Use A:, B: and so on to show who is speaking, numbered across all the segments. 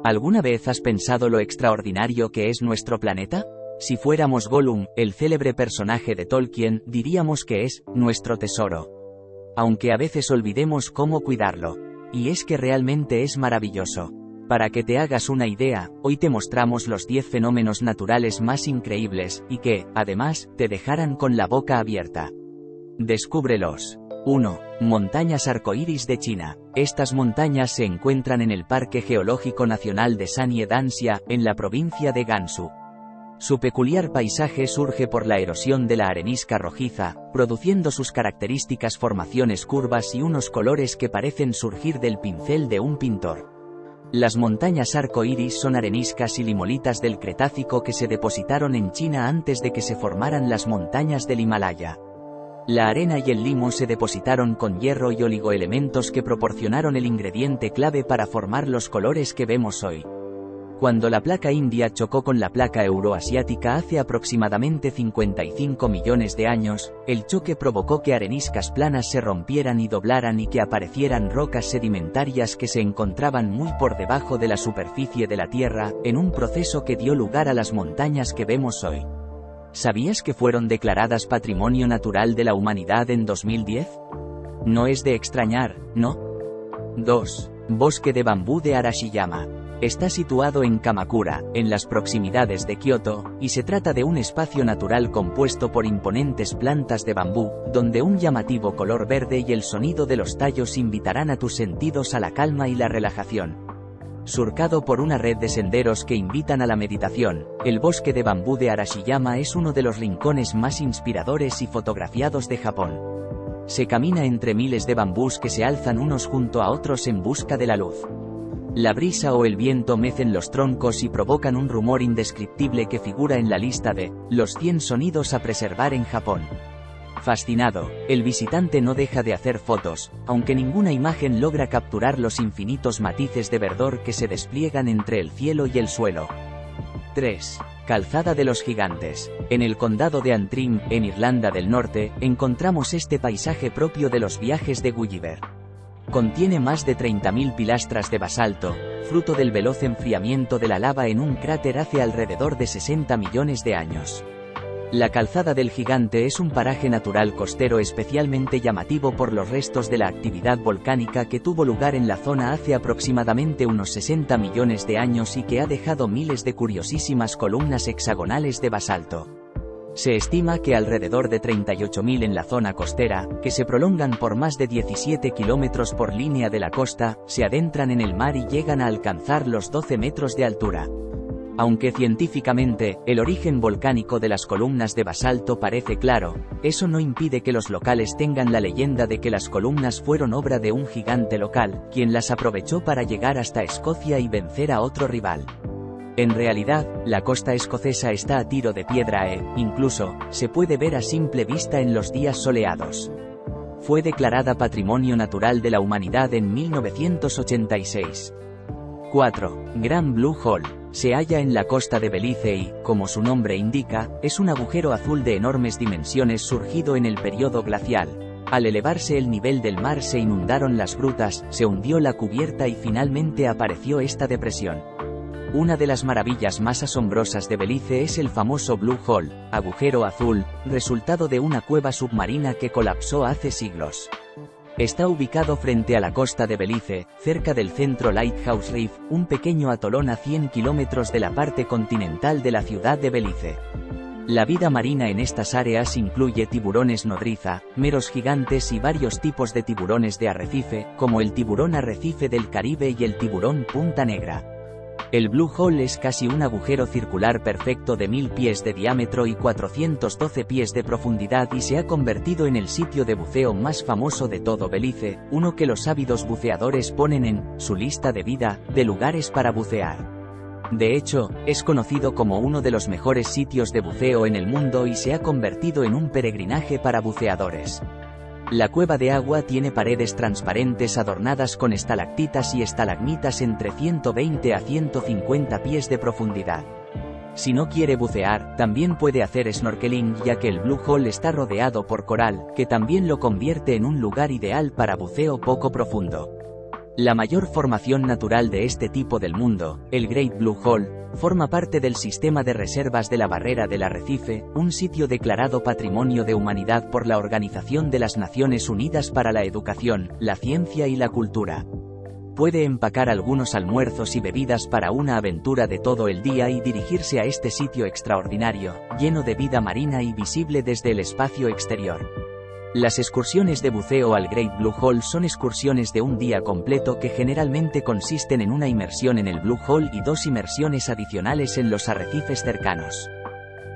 A: ¿Alguna vez has pensado lo extraordinario que es nuestro planeta? Si fuéramos Gollum, el célebre personaje de Tolkien, diríamos que es nuestro tesoro. Aunque a veces olvidemos cómo cuidarlo. Y es que realmente es maravilloso. Para que te hagas una idea, hoy te mostramos los 10 fenómenos naturales más increíbles, y que, además, te dejarán con la boca abierta. Descúbrelos. 1. Montañas arcoíris de China. Estas montañas se encuentran en el Parque Geológico Nacional de Sanye-Danxia, en la provincia de Gansu. Su peculiar paisaje surge por la erosión de la arenisca rojiza, produciendo sus características formaciones curvas y unos colores que parecen surgir del pincel de un pintor. Las montañas arcoíris son areniscas y limolitas del Cretácico que se depositaron en China antes de que se formaran las montañas del Himalaya. La arena y el limo se depositaron con hierro y oligoelementos que proporcionaron el ingrediente clave para formar los colores que vemos hoy. Cuando la placa india chocó con la placa euroasiática hace aproximadamente 55 millones de años, el choque provocó que areniscas planas se rompieran y doblaran y que aparecieran rocas sedimentarias que se encontraban muy por debajo de la superficie de la Tierra, en un proceso que dio lugar a las montañas que vemos hoy. ¿Sabías que fueron declaradas Patrimonio Natural de la Humanidad en 2010? No es de extrañar, ¿no? 2. Bosque de bambú de Arashiyama. Está situado en Kamakura, en las proximidades de Kioto, y se trata de un espacio natural compuesto por imponentes plantas de bambú, donde un llamativo color verde y el sonido de los tallos invitarán a tus sentidos a la calma y la relajación. Surcado por una red de senderos que invitan a la meditación, el bosque de bambú de Arashiyama es uno de los rincones más inspiradores y fotografiados de Japón. Se camina entre miles de bambús que se alzan unos junto a otros en busca de la luz. La brisa o el viento mecen los troncos y provocan un rumor indescriptible que figura en la lista de los 100 sonidos a preservar en Japón. Fascinado, el visitante no deja de hacer fotos, aunque ninguna imagen logra capturar los infinitos matices de verdor que se despliegan entre el cielo y el suelo. 3. Calzada de los Gigantes. En el condado de Antrim, en Irlanda del Norte, encontramos este paisaje propio de los viajes de Gulliver. Contiene más de 30.000 pilastras de basalto, fruto del veloz enfriamiento de la lava en un cráter hace alrededor de 60 millones de años. La Calzada del Gigante es un paraje natural costero especialmente llamativo por los restos de la actividad volcánica que tuvo lugar en la zona hace aproximadamente unos 60 millones de años y que ha dejado miles de curiosísimas columnas hexagonales de basalto. Se estima que alrededor de 38.000 en la zona costera, que se prolongan por más de 17 kilómetros por línea de la costa, se adentran en el mar y llegan a alcanzar los 12 metros de altura. Aunque científicamente, el origen volcánico de las columnas de basalto parece claro, eso no impide que los locales tengan la leyenda de que las columnas fueron obra de un gigante local, quien las aprovechó para llegar hasta Escocia y vencer a otro rival. En realidad, la costa escocesa está a tiro de piedra incluso, se puede ver a simple vista en los días soleados. Fue declarada Patrimonio Natural de la Humanidad en 1986. 4. Grand Blue Hole. Se halla en la costa de Belice y, como su nombre indica, es un agujero azul de enormes dimensiones surgido en el período glacial. Al elevarse el nivel del mar se inundaron las grutas, se hundió la cubierta y finalmente apareció esta depresión. Una de las maravillas más asombrosas de Belice es el famoso Blue Hole, agujero azul, resultado de una cueva submarina que colapsó hace siglos. Está ubicado frente a la costa de Belice, cerca del centro Lighthouse Reef, un pequeño atolón a 100 kilómetros de la parte continental de la ciudad de Belice. La vida marina en estas áreas incluye tiburones nodriza, meros gigantes y varios tipos de tiburones de arrecife, como el tiburón arrecife del Caribe y el tiburón punta negra. El Blue Hole es casi un agujero circular perfecto de 1000 pies de diámetro y 412 pies de profundidad y se ha convertido en el sitio de buceo más famoso de todo Belice, uno que los ávidos buceadores ponen en su lista de vida de lugares para bucear. De hecho, es conocido como uno de los mejores sitios de buceo en el mundo y se ha convertido en un peregrinaje para buceadores. La cueva de agua tiene paredes transparentes adornadas con estalactitas y estalagmitas entre 120 a 150 pies de profundidad. Si no quiere bucear, también puede hacer snorkeling ya que el Blue Hole está rodeado por coral, que también lo convierte en un lugar ideal para buceo poco profundo. La mayor formación natural de este tipo del mundo, el Great Blue Hole, forma parte del sistema de reservas de la Barrera del Arrecife, un sitio declarado Patrimonio de Humanidad por la Organización de las Naciones Unidas para la Educación, la Ciencia y la Cultura. Puede empacar algunos almuerzos y bebidas para una aventura de todo el día y dirigirse a este sitio extraordinario, lleno de vida marina y visible desde el espacio exterior. Las excursiones de buceo al Great Blue Hole son excursiones de un día completo que generalmente consisten en una inmersión en el Blue Hole y 2 inmersiones adicionales en los arrecifes cercanos.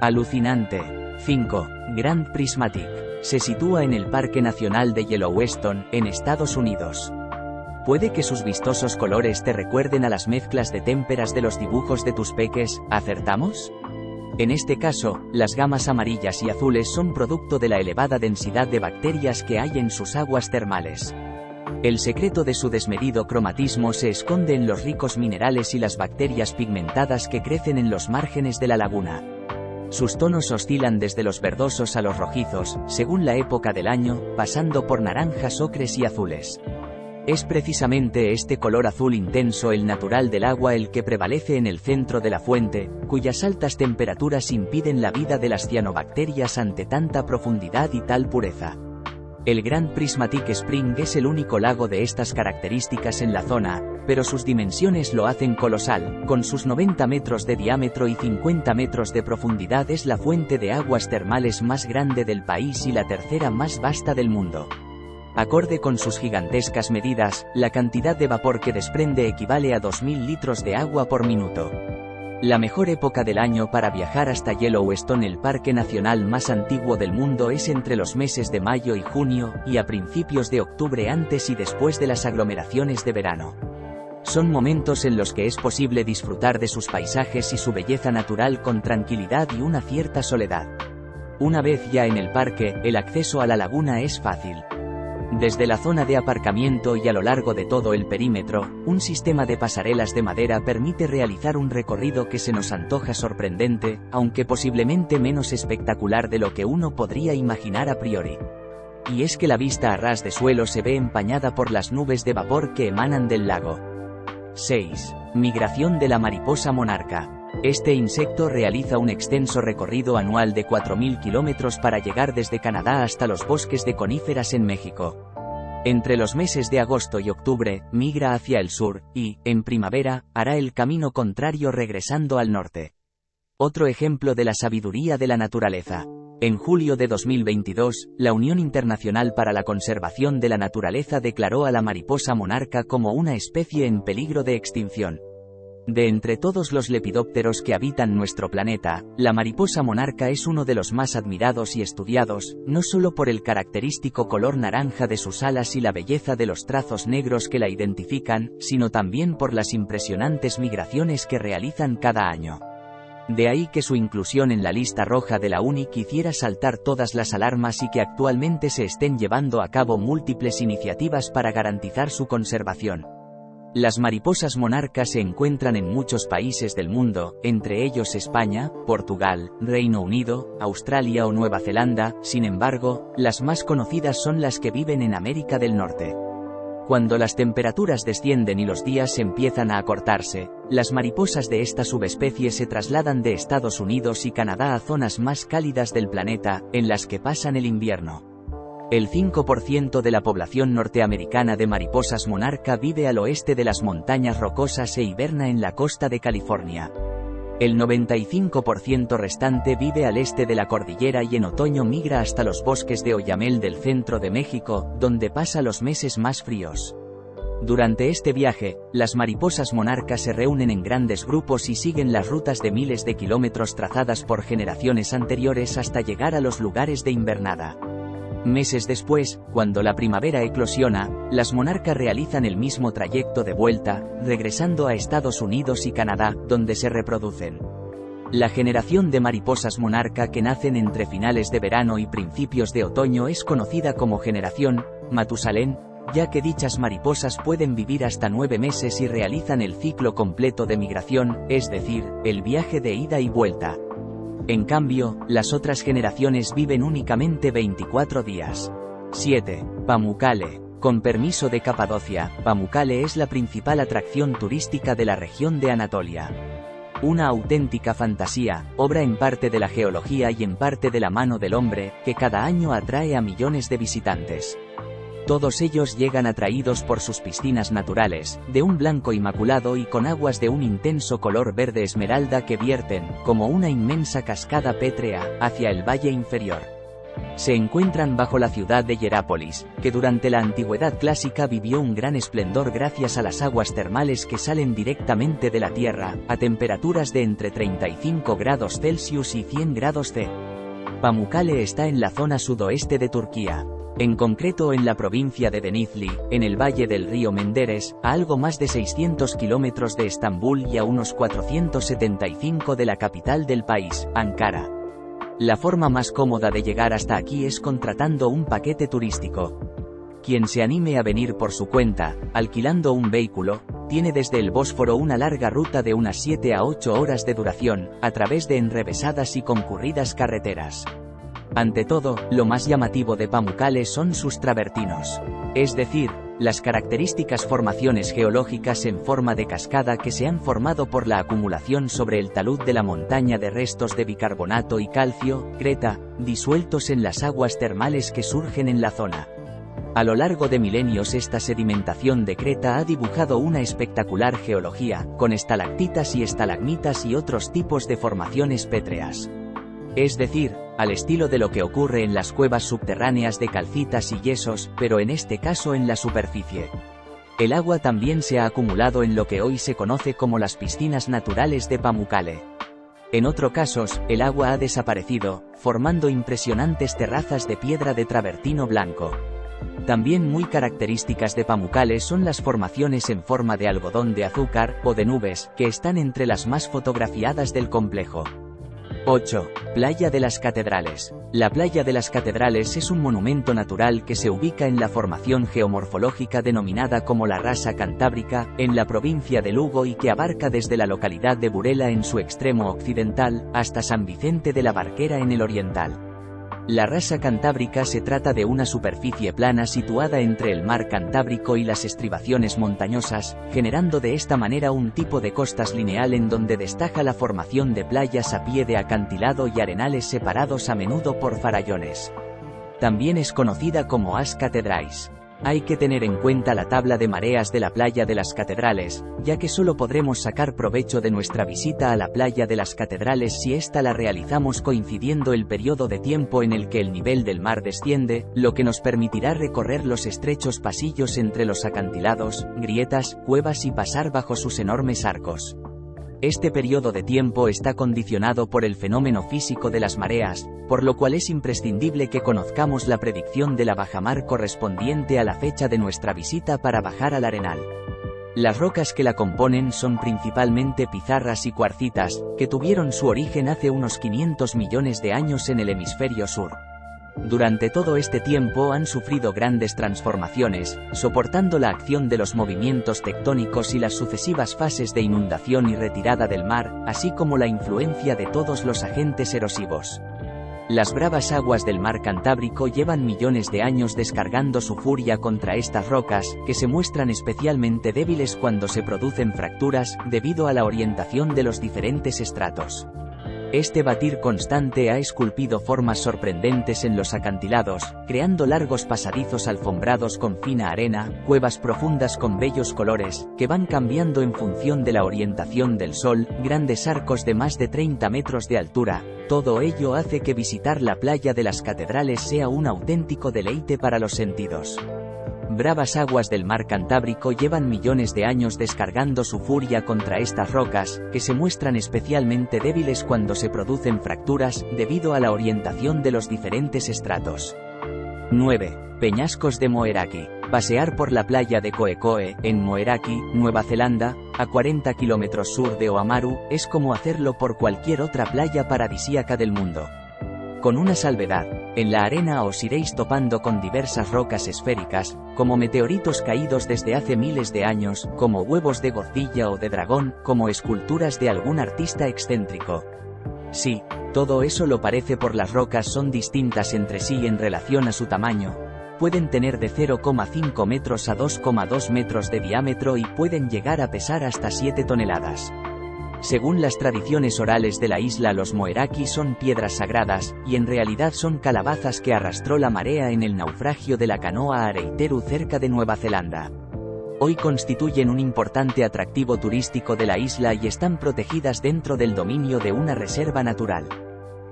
A: Alucinante. 5. Grand Prismatic. Se sitúa en el Parque Nacional de Yellowstone, en Estados Unidos. Puede que sus vistosos colores te recuerden a las mezclas de témperas de los dibujos de tus peques, ¿acertamos? En este caso, las gamas amarillas y azules son producto de la elevada densidad de bacterias que hay en sus aguas termales. El secreto de su desmedido cromatismo se esconde en los ricos minerales y las bacterias pigmentadas que crecen en los márgenes de la laguna. Sus tonos oscilan desde los verdosos a los rojizos, según la época del año, pasando por naranjas, ocres y azules. Es precisamente este color azul intenso el natural del agua el que prevalece en el centro de la fuente, cuyas altas temperaturas impiden la vida de las cianobacterias ante tanta profundidad y tal pureza. El Grand Prismatic Spring es el único lago de estas características en la zona, pero sus dimensiones lo hacen colosal. Con sus 90 metros de diámetro y 50 metros de profundidad es la fuente de aguas termales más grande del país y la tercera más vasta del mundo. Acorde con sus gigantescas medidas, la cantidad de vapor que desprende equivale a 2.000 litros de agua por minuto. La mejor época del año para viajar hasta Yellowstone, el parque nacional más antiguo del mundo, es entre los meses de mayo y junio, y a principios de octubre, antes y después de las aglomeraciones de verano. Son momentos en los que es posible disfrutar de sus paisajes y su belleza natural con tranquilidad y una cierta soledad. Una vez ya en el parque, el acceso a la laguna es fácil. Desde la zona de aparcamiento y a lo largo de todo el perímetro, un sistema de pasarelas de madera permite realizar un recorrido que se nos antoja sorprendente, aunque posiblemente menos espectacular de lo que uno podría imaginar a priori. Y es que la vista a ras de suelo se ve empañada por las nubes de vapor que emanan del lago. 6. Migración de la mariposa monarca. Este insecto realiza un extenso recorrido anual de 4.000 kilómetros para llegar desde Canadá hasta los bosques de coníferas en México. Entre los meses de agosto y octubre, migra hacia el sur, y, en primavera, hará el camino contrario regresando al norte. Otro ejemplo de la sabiduría de la naturaleza. En julio de 2022, la Unión Internacional para la Conservación de la Naturaleza declaró a la mariposa monarca como una especie en peligro de extinción. De entre todos los lepidópteros que habitan nuestro planeta, la mariposa monarca es uno de los más admirados y estudiados, no solo por el característico color naranja de sus alas y la belleza de los trazos negros que la identifican, sino también por las impresionantes migraciones que realizan cada año. De ahí que su inclusión en la lista roja de la UNIC hiciera saltar todas las alarmas y que actualmente se estén llevando a cabo múltiples iniciativas para garantizar su conservación. Las mariposas monarcas se encuentran en muchos países del mundo, entre ellos España, Portugal, Reino Unido, Australia o Nueva Zelanda. Sin embargo, las más conocidas son las que viven en América del Norte. Cuando las temperaturas descienden y los días empiezan a acortarse, las mariposas de esta subespecie se trasladan de Estados Unidos y Canadá a zonas más cálidas del planeta, en las que pasan el invierno. El 5% de la población norteamericana de mariposas monarca vive al oeste de las montañas rocosas e hiberna en la costa de California. El 95% restante vive al este de la cordillera y en otoño migra hasta los bosques de Oyamel del centro de México, donde pasa los meses más fríos. Durante este viaje, las mariposas monarcas se reúnen en grandes grupos y siguen las rutas de miles de kilómetros trazadas por generaciones anteriores hasta llegar a los lugares de invernada. Meses después, cuando la primavera eclosiona, las monarcas realizan el mismo trayecto de vuelta, regresando a Estados Unidos y Canadá, donde se reproducen. La generación de mariposas monarca que nacen entre finales de verano y principios de otoño es conocida como generación Matusalén, ya que dichas mariposas pueden vivir hasta 9 meses y realizan el ciclo completo de migración, es decir, el viaje de ida y vuelta. En cambio, las otras generaciones viven únicamente 24 días. 7. Pamukkale. Con permiso de Capadocia, Pamukkale es la principal atracción turística de la región de Anatolia. Una auténtica fantasía, obra en parte de la geología y en parte de la mano del hombre, que cada año atrae a millones de visitantes. Todos ellos llegan atraídos por sus piscinas naturales, de un blanco inmaculado y con aguas de un intenso color verde esmeralda que vierten, como una inmensa cascada pétrea, hacia el valle inferior. Se encuentran bajo la ciudad de Hierápolis, que durante la antigüedad clásica vivió un gran esplendor gracias a las aguas termales que salen directamente de la tierra, a temperaturas de entre 35 grados Celsius y 100 grados C. Pamukkale está en la zona sudoeste de Turquía. En concreto en la provincia de Denizli, en el valle del río Menderes, a algo más de 600 kilómetros de Estambul y a unos 475 de la capital del país, Ankara. La forma más cómoda de llegar hasta aquí es contratando un paquete turístico. Quien se anime a venir por su cuenta, alquilando un vehículo, tiene desde el Bósforo una larga ruta de unas 7 a 8 horas de duración, a través de enrevesadas y concurridas carreteras. Ante todo, lo más llamativo de Pamukkale son sus travertinos. Es decir, las características formaciones geológicas en forma de cascada que se han formado por la acumulación sobre el talud de la montaña de restos de bicarbonato y calcio, creta, disueltos en las aguas termales que surgen en la zona. A lo largo de milenios esta sedimentación de creta ha dibujado una espectacular geología, con estalactitas y estalagmitas y otros tipos de formaciones pétreas. Es decir, al estilo de lo que ocurre en las cuevas subterráneas de calcitas y yesos, pero en este caso en la superficie. El agua también se ha acumulado en lo que hoy se conoce como las piscinas naturales de Pamukkale. En otros casos, el agua ha desaparecido, formando impresionantes terrazas de piedra de travertino blanco. También muy características de Pamukkale son las formaciones en forma de algodón de azúcar, o de nubes, que están entre las más fotografiadas del complejo. 8. Playa de las Catedrales. La Playa de las Catedrales es un monumento natural que se ubica en la formación geomorfológica denominada como la Rasa Cantábrica, en la provincia de Lugo y que abarca desde la localidad de Burela en su extremo occidental, hasta San Vicente de la Barquera en el oriental. La Rasa Cantábrica se trata de una superficie plana situada entre el mar Cantábrico y las estribaciones montañosas, generando de esta manera un tipo de costas lineal en donde destaca la formación de playas a pie de acantilado y arenales separados a menudo por farallones. También es conocida como As Cathedrais. Hay que tener en cuenta la tabla de mareas de la Playa de las Catedrales, ya que solo podremos sacar provecho de nuestra visita a la Playa de las Catedrales si ésta la realizamos coincidiendo el periodo de tiempo en el que el nivel del mar desciende, lo que nos permitirá recorrer los estrechos pasillos entre los acantilados, grietas, cuevas y pasar bajo sus enormes arcos. Este periodo de tiempo está condicionado por el fenómeno físico de las mareas, por lo cual es imprescindible que conozcamos la predicción de la bajamar correspondiente a la fecha de nuestra visita para bajar al arenal. Las rocas que la componen son principalmente pizarras y cuarcitas, que tuvieron su origen hace unos 500 millones de años en el hemisferio sur. Durante todo este tiempo han sufrido grandes transformaciones, soportando la acción de los movimientos tectónicos y las sucesivas fases de inundación y retirada del mar, así como la influencia de todos los agentes erosivos. Las bravas aguas del mar Cantábrico llevan millones de años descargando su furia contra estas rocas, que se muestran especialmente débiles cuando se producen fracturas, debido a la orientación de los diferentes estratos. Este batir constante ha esculpido formas sorprendentes en los acantilados, creando largos pasadizos alfombrados con fina arena, cuevas profundas con bellos colores, que van cambiando en función de la orientación del sol, grandes arcos de más de 30 metros de altura. Todo ello hace que visitar la Playa de las Catedrales sea un auténtico deleite para los sentidos. Bravas aguas del mar Cantábrico llevan millones de años descargando su furia contra estas rocas, que se muestran especialmente débiles cuando se producen fracturas, debido a la orientación de los diferentes estratos. 9. Peñascos de Moeraki. Pasear por la playa de Koekoe, en Moeraki, Nueva Zelanda, a 40 kilómetros sur de Oamaru, es como hacerlo por cualquier otra playa paradisíaca del mundo. Con una salvedad: en la arena os iréis topando con diversas rocas esféricas, como meteoritos caídos desde hace miles de años, como huevos de Godzilla o de dragón, como esculturas de algún artista excéntrico. Sí, todo eso lo parece por las rocas son distintas entre sí en relación a su tamaño, pueden tener de 0,5 metros a 2,2 metros de diámetro y pueden llegar a pesar hasta 7 toneladas. Según las tradiciones orales de la isla, los moeraki son piedras sagradas, y en realidad son calabazas que arrastró la marea en el naufragio de la canoa Areiteru cerca de Nueva Zelanda. Hoy constituyen un importante atractivo turístico de la isla y están protegidas dentro del dominio de una reserva natural.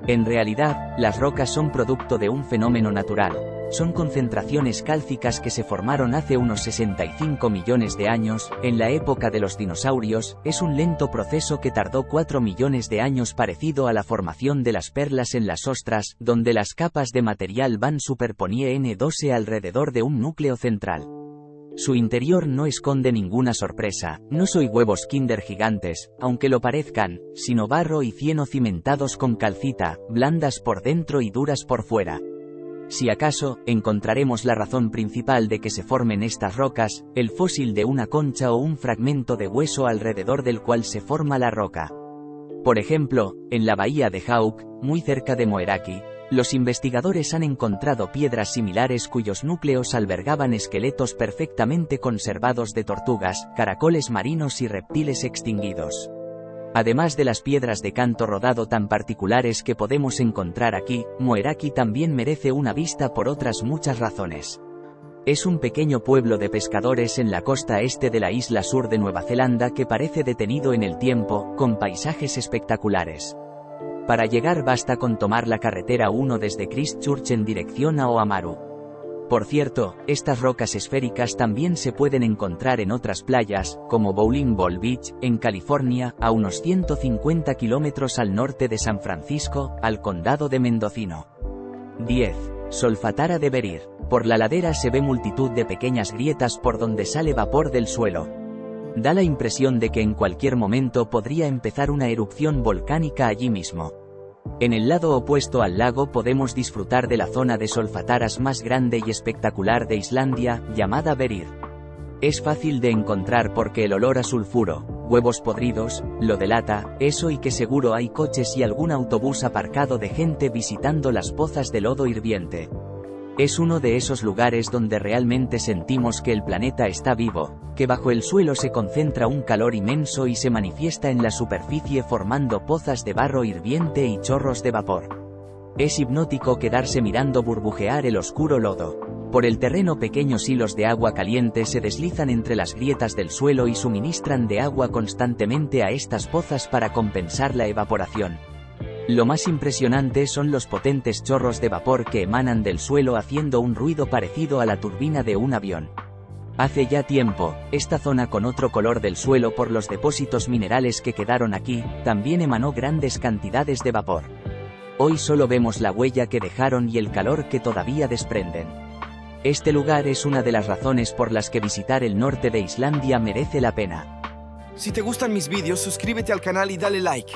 A: En realidad, las rocas son producto de un fenómeno natural. Son concentraciones cálcicas que se formaron hace unos 65 millones de años, en la época de los dinosaurios. Es un lento proceso que tardó 4 millones de años, parecido a la formación de las perlas en las ostras, donde las capas de material van superponiéndose alrededor de un núcleo central. Su interior no esconde ninguna sorpresa, no soy huevos Kinder gigantes, aunque lo parezcan, sino barro y cieno cimentados con calcita, blandas por dentro y duras por fuera. Si acaso, encontraremos la razón principal de que se formen estas rocas, el fósil de una concha o un fragmento de hueso alrededor del cual se forma la roca. Por ejemplo, en la bahía de Hawke, muy cerca de Moeraki, los investigadores han encontrado piedras similares cuyos núcleos albergaban esqueletos perfectamente conservados de tortugas, caracoles marinos y reptiles extinguidos. Además de las piedras de canto rodado tan particulares que podemos encontrar aquí, Moeraki también merece una vista por otras muchas razones. Es un pequeño pueblo de pescadores en la costa este de la isla sur de Nueva Zelanda que parece detenido en el tiempo, con paisajes espectaculares. Para llegar basta con tomar la carretera 1 desde Christchurch en dirección a Oamaru. Por cierto, estas rocas esféricas también se pueden encontrar en otras playas, como Bowling Ball Beach, en California, a unos 150 kilómetros al norte de San Francisco, al condado de Mendocino. 10. Solfatara de Berir. Por la ladera se ve multitud de pequeñas grietas por donde sale vapor del suelo. Da la impresión de que en cualquier momento podría empezar una erupción volcánica allí mismo. En el lado opuesto al lago podemos disfrutar de la zona de solfataras más grande y espectacular de Islandia, llamada Berir. Es fácil de encontrar porque el olor a sulfuro, huevos podridos, lo delata, eso y que seguro hay coches y algún autobús aparcado de gente visitando las pozas de lodo hirviente. Es uno de esos lugares donde realmente sentimos que el planeta está vivo, que bajo el suelo se concentra un calor inmenso y se manifiesta en la superficie formando pozas de barro hirviente y chorros de vapor. Es hipnótico quedarse mirando burbujear el oscuro lodo. Por el terreno pequeños hilos de agua caliente se deslizan entre las grietas del suelo y suministran de agua constantemente a estas pozas para compensar la evaporación. Lo más impresionante son los potentes chorros de vapor que emanan del suelo haciendo un ruido parecido a la turbina de un avión. Hace ya tiempo, esta zona con otro color del suelo por los depósitos minerales que quedaron aquí, también emanó grandes cantidades de vapor. Hoy solo vemos la huella que dejaron y el calor que todavía desprenden. Este lugar es una de las razones por las que visitar el norte de Islandia merece la pena.
B: Si te gustan mis vídeos, suscríbete al canal y dale like.